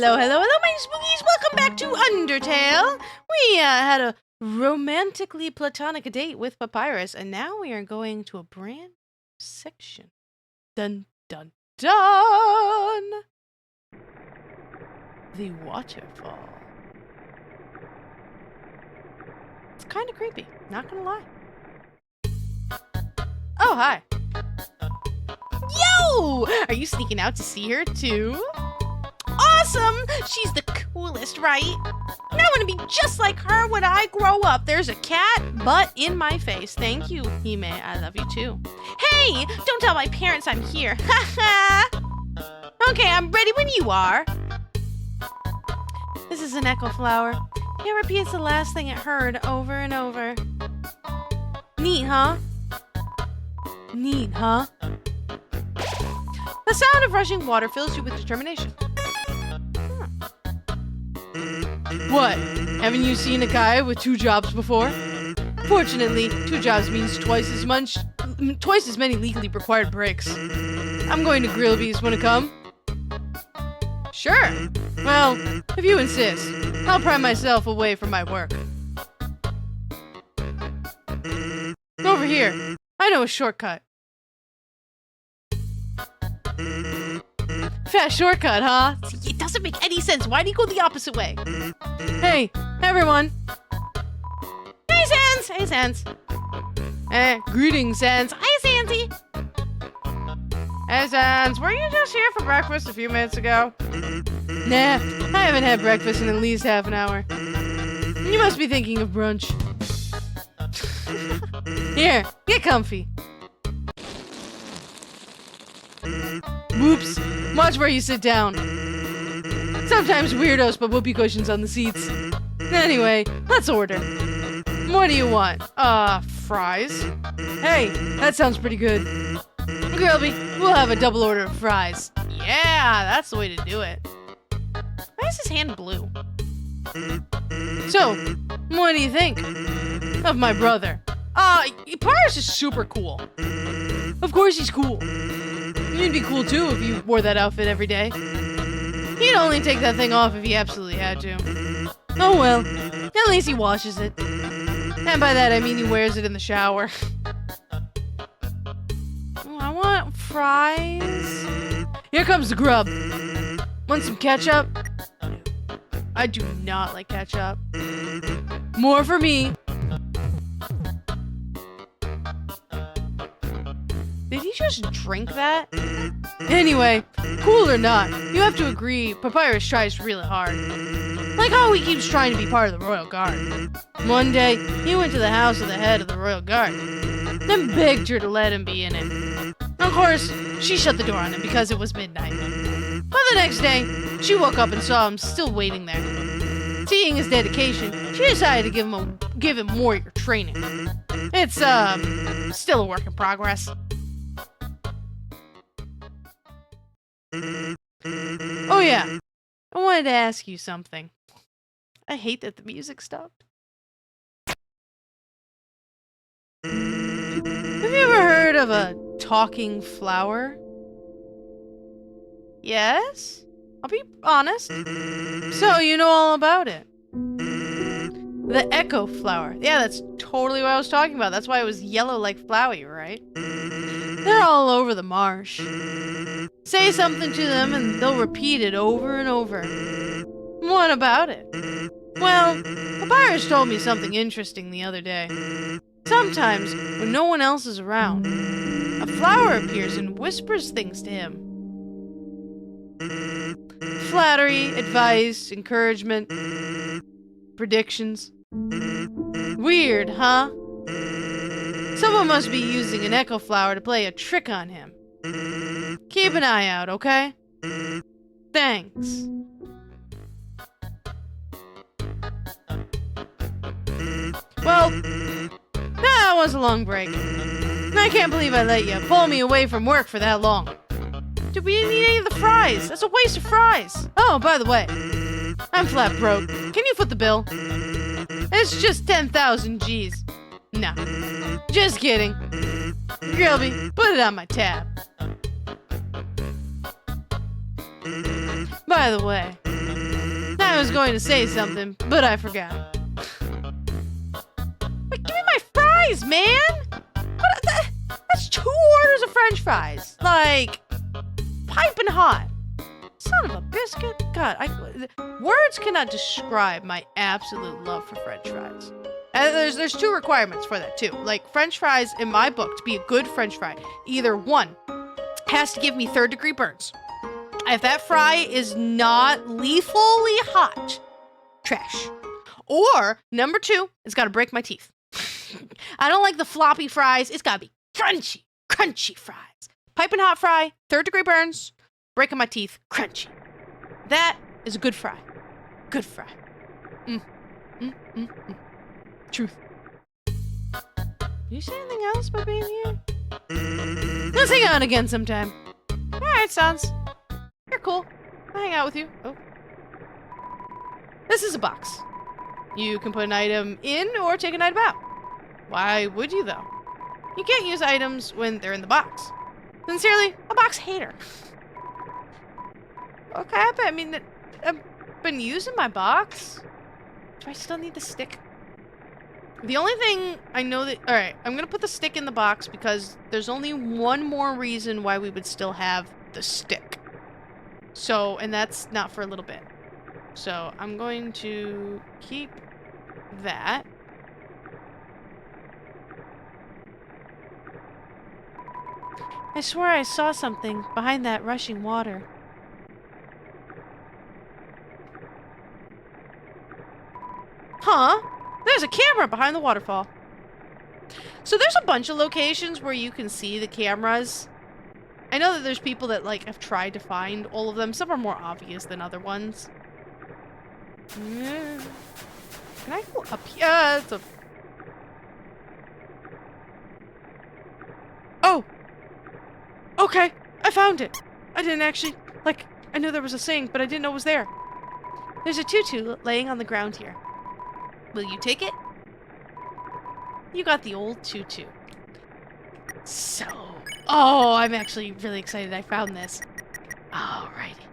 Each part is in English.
Hello, my spookies. Welcome back to Undertale. We had a romantically platonic date with Papyrus, and now we are going to a brand new section. Dun, dun, dun! The Waterfall. It's kind of creepy, not gonna lie. Oh, hi. Yo! Are you sneaking out to see her, too? Awesome! She's the coolest, right? I want to be just like her when I grow up. There's a cat butt in my face. Thank you, Hime. I love you, too. Hey! Don't tell my parents I'm here. Ha ha! Okay, I'm ready when you are. This is an echo flower. It repeats the last thing it heard over and over. Neat, huh? Neat, huh? The sound of rushing water fills you with determination. What? Haven't you seen a guy with 2 jobs before? Fortunately, 2 jobs means twice as many legally required breaks. I'm going to Grillby's. Wanna come? Sure. Well, if you insist, I'll pry myself away from my work. Over here. I know a shortcut. Fast shortcut, huh? It doesn't make any sense. Why do you go the opposite way? Hey, everyone. Hey, Sans. Hey, Sans. Greetings, Sans. Hi, Sansy. Hey, Sans. Were you just here for breakfast a few minutes ago? Nah, I haven't had breakfast in at least half an hour. You must be thinking of brunch. Here, get comfy. Whoops. Watch where you sit down. Sometimes weirdos put whoopee cushions on the seats. Anyway, let's order. What do you want? Fries? Hey, that sounds pretty good. Grillby, we'll have a double order of fries. Yeah, that's the way to do it. Why is his hand blue? So, what do you think of my brother? Papyrus is super cool. Of course he's cool. You'd be cool too if you wore that outfit every day. He'd only take that thing off if he absolutely had to. Oh well, at least he washes it. And by that I mean he wears it in the shower. Oh, I want fries. Here comes the grub. Want some ketchup? I do not like ketchup. More for me. Did he just drink that? Anyway, cool or not, you have to agree, Papyrus tries really hard. Like how he keeps trying to be part of the Royal Guard. One day, he went to the house of the head of the Royal Guard, then begged her to let him be in it. Of course, she shut the door on him because it was midnight. But the next day, she woke up and saw him still waiting there. Seeing his dedication, she decided to give him warrior training. It's, still a work in progress. Oh yeah, I wanted to ask you something. I hate that the music stopped. Have you ever heard of a talking flower? Yes? I'll be honest. So you know all about it. The echo flower. Yeah, that's totally what I was talking about. That's why it was yellow like Flowey, right? They're all over the marsh. Say something to them and they'll repeat it over and over. What about it? Well, Papyrus told me something interesting the other day. Sometimes, when no one else is around, a flower appears and whispers things to him. Flattery, advice, encouragement, predictions. Weird, huh? Someone must be using an echo flower to play a trick on him. Keep an eye out, okay? Thanks. Well, that was a long break. I can't believe I let you pull me away from work for that long. Did we need any of the fries? That's a waste of fries. Oh, by the way, I'm flat broke. Can you foot the bill? It's just 10,000 G's. Nah, just kidding. Grillby, put it on my tab. By the way, was going to say something, but I forgot. Wait, give me my fries, man! That's 2 orders of French fries. Like, piping hot. Son of a biscuit. God, words cannot describe my absolute love for French fries. And there's 2 requirements for that, too. Like, French fries, in my book, to be a good French fry, either 1, has to give me 3rd-degree burns. If that fry is not lethally hot, trash. Or, number 2, it's got to break my teeth. I don't like the floppy fries. It's got to be crunchy fries. Piping hot fry, 3rd-degree burns, breaking my teeth, crunchy. That is a good fry. Good fry. Truth. You say anything else about being here? Let's hang out again sometime. Alright, Sans. You're cool. I'll hang out with you. Oh. This is a box. You can put an item in or take an item out. Why would you, though? You can't use items when they're in the box. Sincerely, a box hater. Okay, I mean, I've been using my box. Do I still need the stick? The only thing I know that... Alright, I'm gonna put the stick in the box because there's only one more reason why we would still have the stick. So, and that's not for a little bit. So, I'm going to keep that. I swear I saw something behind that rushing water. Huh? There's a camera behind the waterfall. So there's a bunch of locations where you can see the cameras. I know that there's people that, like, have tried to find all of them. Some are more obvious than other ones. Can I go up here? It's a... Oh! Okay, I found it. I didn't actually, like, I knew there was a thing, but I didn't know it was there. There's a tutu laying on the ground here. Will you take it? You got the old tutu. So, oh, I'm actually really excited I found this. Alrighty.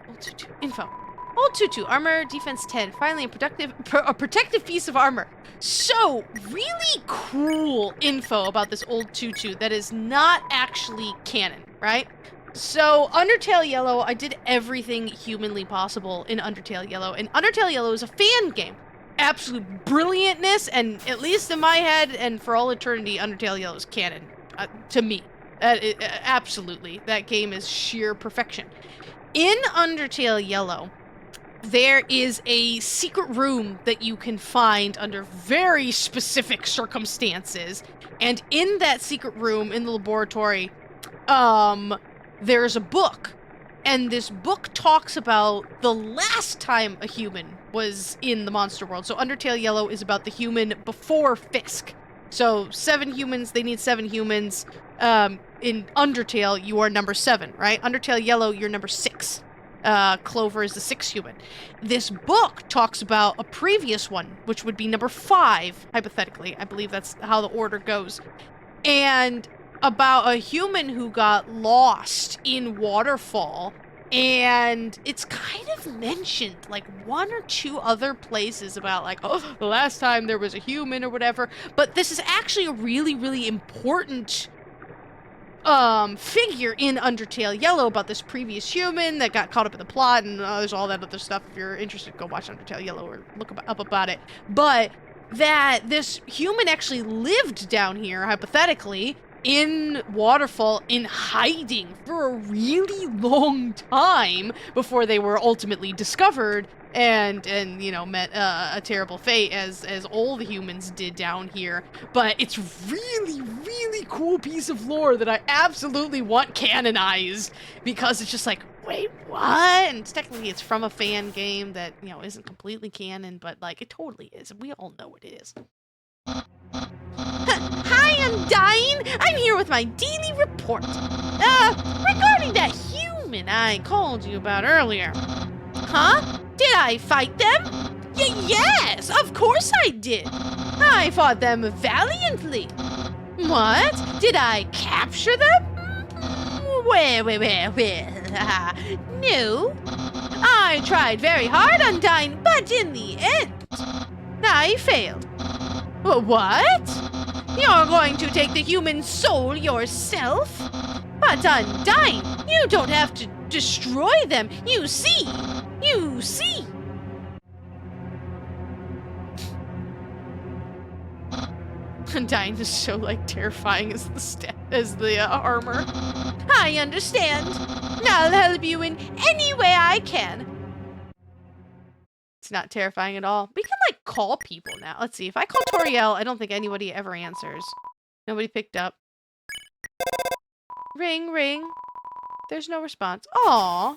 Old tutu. Info. Old tutu. Armor, defense 10. Finally, a protective piece of armor. So, really cool info about this old tutu that is not actually canon, right? So, Undertale Yellow, I did everything humanly possible in Undertale Yellow, and Undertale Yellow is a fan game. Absolute brilliantness, and at least in my head, and for all eternity, Undertale Yellow is canon, to me. Absolutely. That game is sheer perfection. In Undertale Yellow, there is a secret room that you can find under very specific circumstances, and in that secret room, in the laboratory, there's a book. And this book talks about the last time a human was in the monster world. So Undertale Yellow is about the human before Fisk. So 7 humans, they need 7 humans. In Undertale, you are number 7, right? Undertale Yellow, you're number 6. Clover is the 6th human. This book talks about a previous one, which would be number 5, hypothetically. I believe that's how the order goes. And about a human who got lost in Waterfall, and it's kind of mentioned like 1 or 2 other places about like, oh, the last time there was a human or whatever, but this is actually a really, really important figure in Undertale Yellow about this previous human that got caught up in the plot, and there's all that other stuff. If you're interested, go watch Undertale Yellow or look up about it. But that this human actually lived down here, hypothetically, in Waterfall in hiding for a really long time before they were ultimately discovered and you know, met a terrible fate as all the humans did down here. But it's really, really cool piece of lore that I absolutely want canonized, because it's just like, wait, what? And technically it's from a fan game that, you know, isn't completely canon, but like it totally is. We all know it is. Hi, Undyne! I'm here with my daily report. Regarding that human I called you about earlier. Huh? Did I fight them? Yes, of course I did. I fought them valiantly. What? Did I capture them? Well. No. I tried very hard, Undyne, but in the end, I failed. What? You're going to take the human soul yourself? But Undyne, you don't have to destroy them. You see. You see. Undyne is so like terrifying as the armor. I understand. I'll help you in any way I can. It's not terrifying at all. We can like call people now. Let's see. If I call Toriel, I don't think anybody ever answers. Nobody picked up. Ring, ring. There's no response. Aww.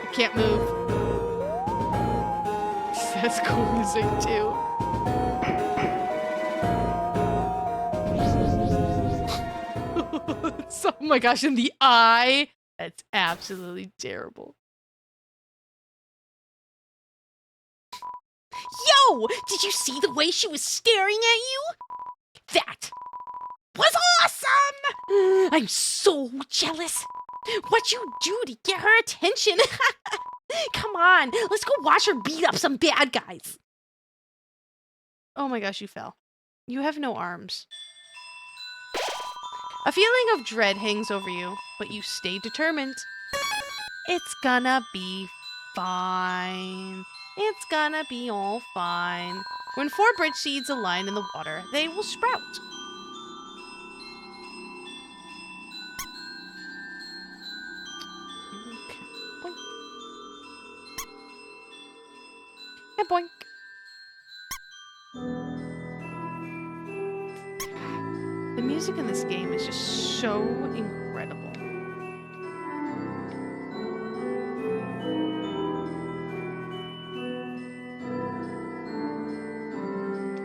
I can't move. That's cool music too. Oh my gosh, in the eye. That's absolutely terrible. Yo! Did you see the way she was staring at you? That was awesome! I'm so jealous. What'd you do to get her attention? Come on, let's go watch her beat up some bad guys. Oh my gosh, you fell. You have no arms. A feeling of dread hangs over you, but you stay determined. It's gonna be fine. It's gonna be all fine. When 4 bridge seeds align in the water, they will sprout. Okay. Boink. And boink. The music in this game is just so incredible.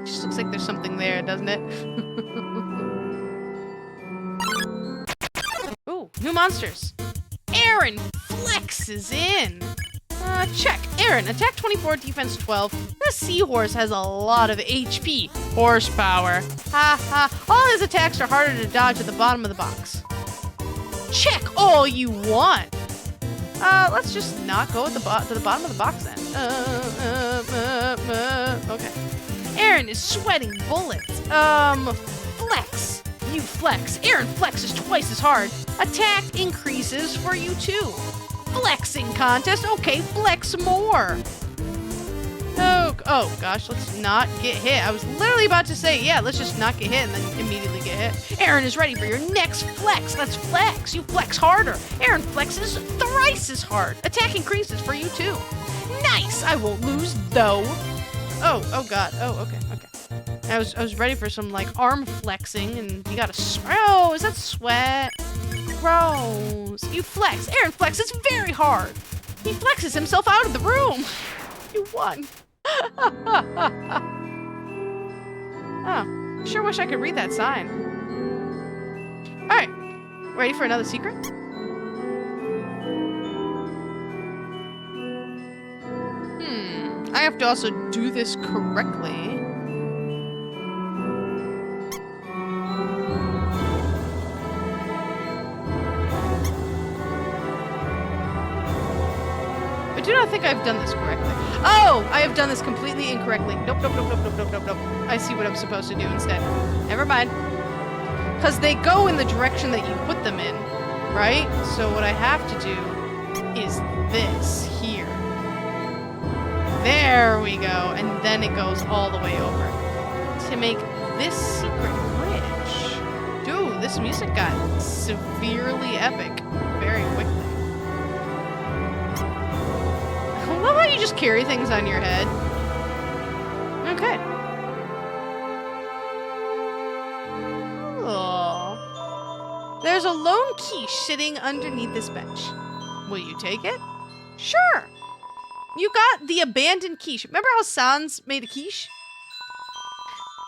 It just looks like there's something there, doesn't it? Ooh, new monsters. Aaron flexes in. Check. Aaron, attack 24, defense 12. This seahorse has a lot of HP. Horsepower. Ha ha. All his attacks are harder to dodge at the bottom of the box. Check all you want. Let's just not go at to the bottom of the box then. Okay. Aaron is sweating bullets. Flex. You flex. Aaron flexes twice as hard. Attack increases for you too. Flexing contest. Okay, flex more. Oh gosh, let's not get hit. I was literally about to say, yeah, let's just not get hit and then immediately get hit. Aaron is ready for your next flex. Let's flex. You flex harder. Aaron flexes thrice as hard. Attack increases for you too. Nice. I won't lose though. Oh god. Oh, okay. I was ready for some like arm flexing and you got oh, is that sweat? Gross. You flex. Aaron flexes very hard. He flexes himself out of the room. You won. Oh, sure wish I could read that sign. Alright, ready for another secret? I have to also do this correctly. I do not think I've done this correctly. Oh, I have done this completely incorrectly. Nope. I see what I'm supposed to do instead. Never mind. Because they go in the direction that you put them in, right? So what I have to do is this here. There we go. And then it goes all the way over. To make this secret bridge. Dude, this music got severely epic very quickly. I love how you just carry things on your head. Okay. Oh. There's a lone quiche sitting underneath this bench. Will you take it? Sure. You got the abandoned quiche. Remember how Sans made a quiche?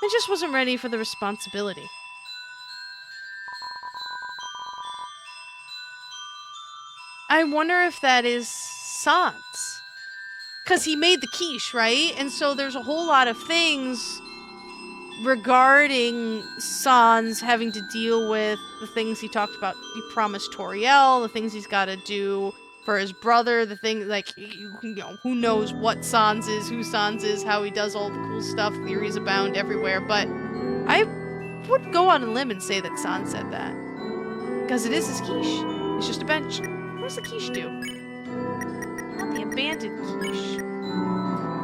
I just wasn't ready for the responsibility. I wonder if that is Sans. because he made the quiche, right? And so there's a whole lot of things regarding Sans having to deal with the things he talked about. He promised Toriel, the things he's got to do for his brother, the thing, like, you know, who knows what Sans is, who Sans is, how he does all the cool stuff, theories abound everywhere, but I would go on a limb and say that Sans said that. Because it is his quiche. It's just a bench. What does the quiche do? Not the abandoned quiche.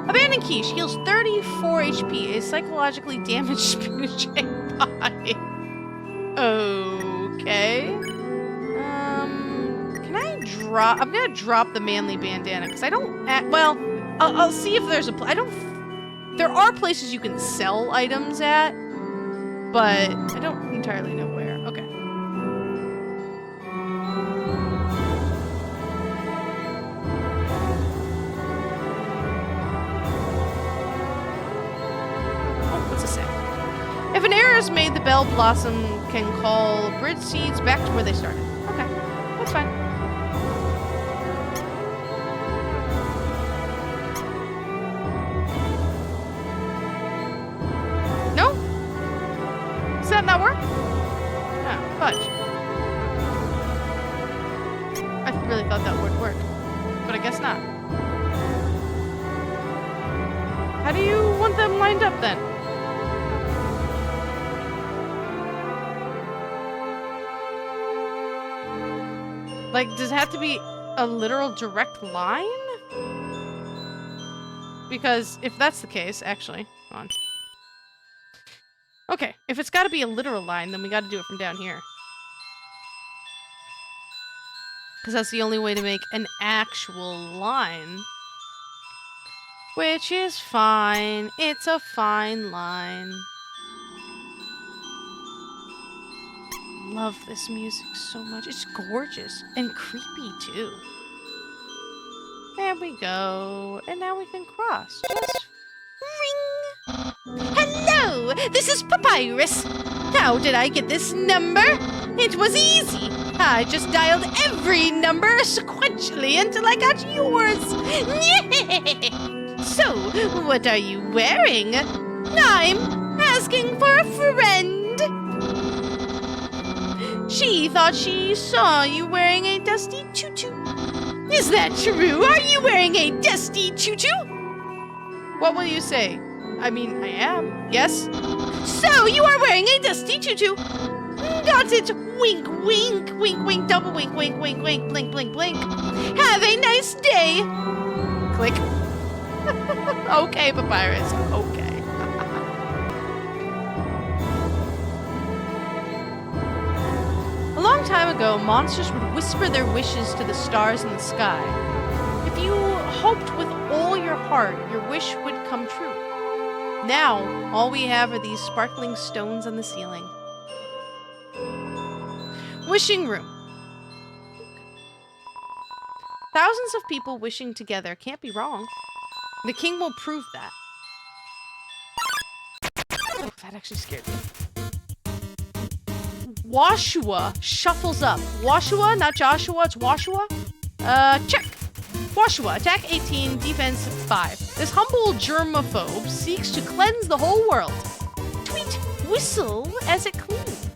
Abandoned quiche heals 34 HP, a psychologically damaged spinach body. Okay. Can I drop? I'm gonna drop the manly bandana because I don't. Well, I'll see if there's a. I don't. There are places you can sell items at, but I don't entirely know where. Okay. If an error is made, the Bell Blossom can call bridge seeds back to where they started. Okay, that's fine. No? Does that not work? No, fudge. I really thought that would work, but I guess not. How do you want them lined up then? Like, does it have to be a literal direct line? Because if that's the case, actually, hold on. Okay, if it's got to be a literal line, then we got to do it from down here. Because that's the only way to make an actual line. Which is fine. It's a fine line. Love this music so much. It's gorgeous and creepy too. There we go. And now we can cross. Just ring. Hello, this is Papyrus. How did I get this number? It was easy. I just dialed every number sequentially until I got yours. So, what are you wearing? I'm asking for a friend. She thought she saw you wearing a dusty tutu. Is that true? Are you wearing a dusty tutu? What will you say? I mean, I am. Yes? So, you are wearing a dusty tutu. Got it. Wink, wink, wink, wink, double wink, wink, wink, wink, blink, blink, blink. Have a nice day. Click. Okay, Papyrus. Okay. A long time ago, monsters would whisper their wishes to the stars in the sky. If you hoped with all your heart, your wish would come true. Now, all we have are these sparkling stones on the ceiling. Wishing room. Thousands of people wishing together can't be wrong. The king will prove that. Oh, that actually scared me. Washua shuffles up. Washua, not Joshua, it's Washua. Check. Washua, attack 18, defense 5. This humble germaphobe seeks to cleanse the whole world. Tweet, whistle as it cleans.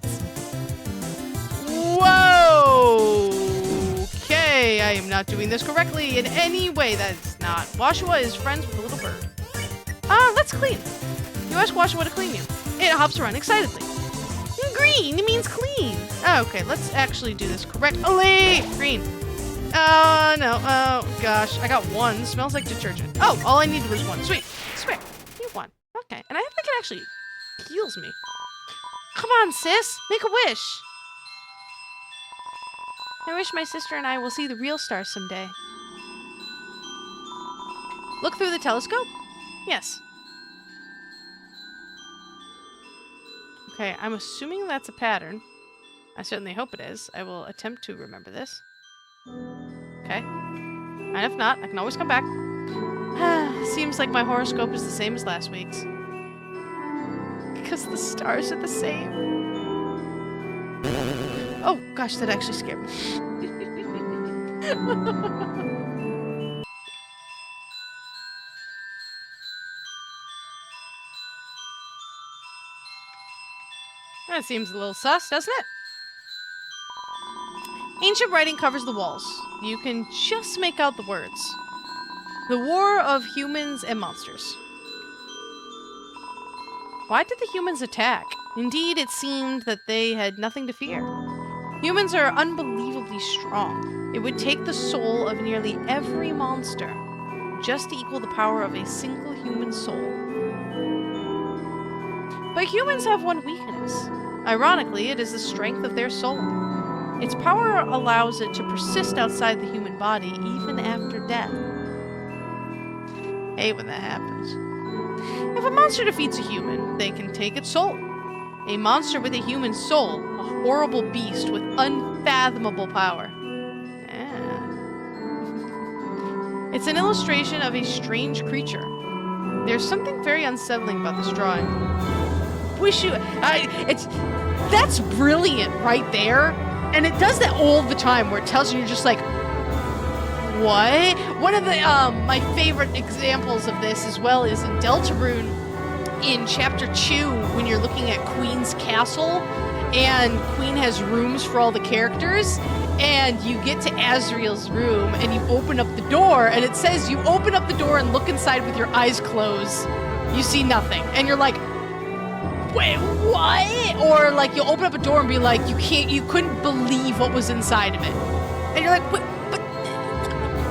Whoa! Okay, I am not doing this correctly in any way. That's not. Washua is friends with a little bird. Let's clean. You ask Washua to clean you. It hops around excitedly. Green means clean. Okay, let's actually do this correctly. Green. No. Oh, gosh. I got one. Smells like detergent. Oh, all I needed was one. Sweet. Swear. You won. Okay. And I think it actually heals me. Come on, sis. Make a wish. I wish my sister and I will see the real stars someday. Look through the telescope? Yes. Okay, I'm assuming that's a pattern. I certainly hope it is. I will attempt to remember this. Okay. And if not, I can always come back. Seems like my horoscope is the same as last week's. Because the stars are the same. Oh, gosh, that actually scared me. That seems a little sus, doesn't it? Ancient writing covers the walls. You can just make out the words. The war of humans and monsters. Why did the humans attack? Indeed, it seemed that they had nothing to fear. Humans are unbelievably strong. It would take the soul of nearly every monster just to equal the power of a single human soul. But humans have one weakness. Ironically, it is the strength of their soul. Its power allows it to persist outside the human body even after death. Hate when that happens. If a monster defeats a human, they can take its soul. A monster with a human soul, a horrible beast with unfathomable power. It's an illustration of a strange creature. There's something very unsettling about this drawing. That's brilliant right there. And it does that all the time where it tells you, you're just like, what? One of the, my favorite examples of this as well is in Deltarune in Chapter 2 when you're looking at Queen's castle and Queen has rooms for all the characters and you get to Azriel's room and you open up the door and it says you open up the door and look inside with your eyes closed. You see nothing. And you're like, wait, what? Or like you'll open up a door and be like, you couldn't believe what was inside of it. And you're like, but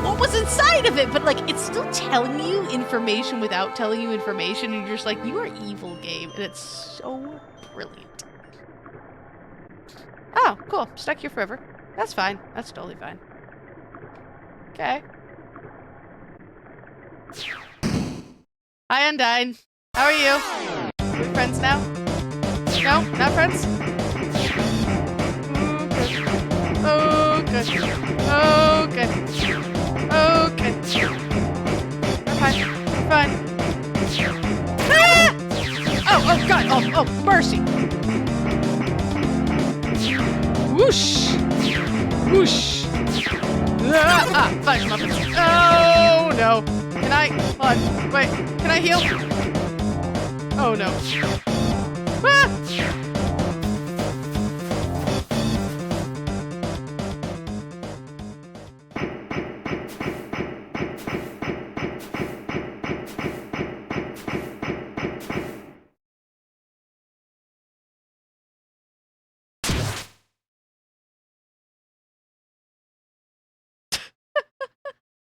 what was inside of it? But like, it's still telling you information without telling you information. And you're just like, you are evil, game. And it's so brilliant. Oh, cool. Stuck here forever. That's fine. That's totally fine. Okay. Hi, Undyne. How are you? We're friends now? No? Not friends? Okay. Okay. Okay. I'm fine. I'm fine. Ah! Oh god. Oh, mercy. Whoosh. Whoosh. Flash muffins. Oh no. Can I? Hold on. Wait. Can I heal? Oh no. Ah!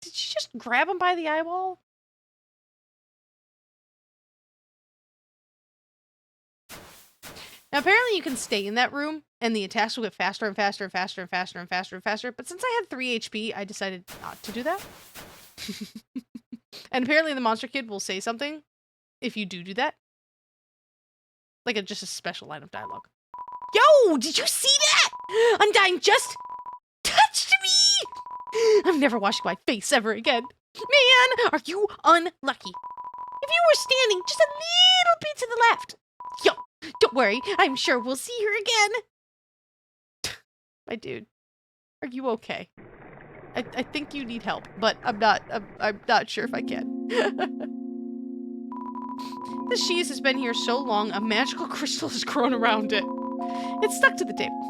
Did she just grab him by the eyeball? Now, apparently you can stay in that room, and the attacks will get faster and faster and faster and faster and faster and faster, but since I had 3 HP, I decided not to do that. And apparently the monster kid will say something if you do that. Like just a special line of dialogue. Yo, did you see that? Undyne just touched me! I'm never washing my face ever again. Man, are you unlucky? If you were standing just a little bit to the left. Yo, don't worry, I'm sure we'll see her again. My dude, are you okay? I think you need help, but I'm not sure if I can. This cheese has been here so long, a magical crystal has grown around it. It's stuck to the table.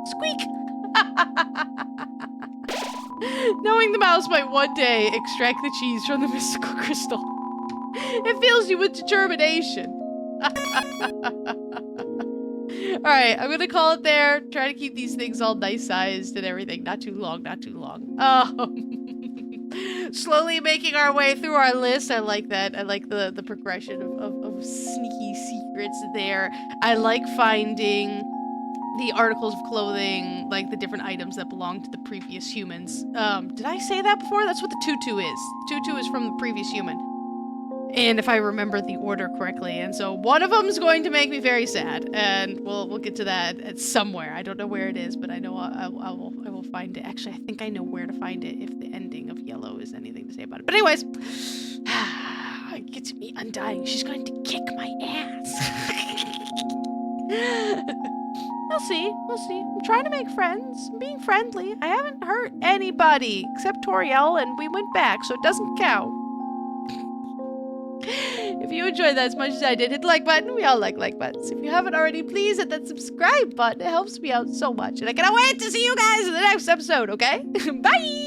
Squeak! Knowing the mouse might one day extract the cheese from the mystical crystal. It fills you with determination. Alright, I'm gonna call it there. Try to keep these things all nice-sized and everything. Not too long, not too long. Slowly making our way through our list. I like that. I like the progression of sneaky secrets there. I like finding the articles of clothing, like the different items that belong to the previous humans. Did I say that before? That's what the tutu is. Tutu is from the previous human. And if I remember the order correctly. And so one of them is going to make me very sad. And we'll get to that at somewhere. I don't know where it is, but I know I will find it. Actually, I think I know where to find it if the ending of Yellow is anything to say about it. But anyways, get to me Undyne. She's going to kick my ass. We'll see. We'll see. I'm trying to make friends. I'm being friendly. I haven't hurt anybody except Toriel, and we went back, so it doesn't count. If you enjoyed that as much as I did, hit the like button. We all like buttons. If you haven't already, please hit that subscribe button. It helps me out so much. And I cannot wait to see you guys in the next episode, okay? Bye!